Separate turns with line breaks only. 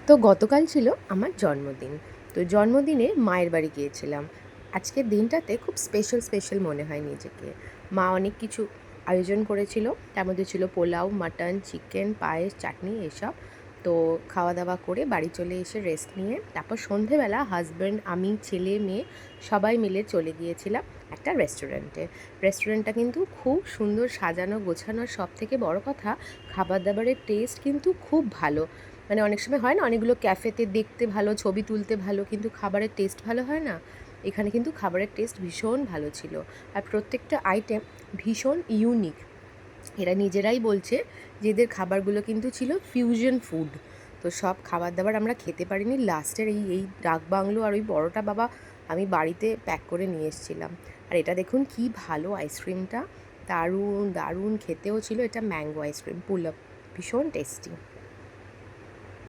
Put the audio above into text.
তো গতকাল ছিল আমার জন্মদিন। তো জন্মদিনে মায়ের বাড়ি গিয়েছিলাম। আজকের দিনটাতে খুব স্পেশাল স্পেশাল মনে হয় নিজেকে। মা অনেক কিছু আয়োজন করেছিল। তার মধ্যে ছিল পোলাও, মাটন, চিকেন, পায়েস, চাটনি এসব। তো খাওয়া দাওয়া করে বাড়ি চলে এসে রেস্ট নিয়ে তারপর সন্ধেবেলা হাসব্যান্ড, আমি, ছেলে, মেয়ে সবাই মিলে চলে গিয়েছিলাম একটা রেস্টুরেন্টে। রেস্টুরেন্টটা কিন্তু খুব সুন্দর সাজানো গোছানো, আর সবথেকে বড় কথা খাবার দাবারের টেস্ট কিন্তু খুব ভালো। মানে অনেক সময় হয় না, অনেকগুলো ক্যাফেতে দেখতে ভালো, ছবি তুলতে ভালো, কিন্তু খাবারের টেস্ট ভালো হয় না। এখানে কিন্তু খাবারের টেস্ট ভীষণ ভালো ছিল। আর প্রত্যেকটা আইটেম ভীষণ ইউনিক। এরা নিজেরাই বলছে যে এদের খাবারগুলো কিন্তু ছিল ফিউশন ফুড। তো সব খাবার দাবার আমরা খেতে পারিনি, লাস্টের এই এই ডাক বাংলো আর ওই পরোটা বাবা আমি বাড়িতে প্যাক করে নিয়ে এসেছিলাম। আর এটা দেখুন কি ভালো আইসক্রিমটা, দারুণ দারুণ খেতেও ছিল। এটা ম্যাঙ্গো আইসক্রিম পুলক, ভীষণ টেস্টি।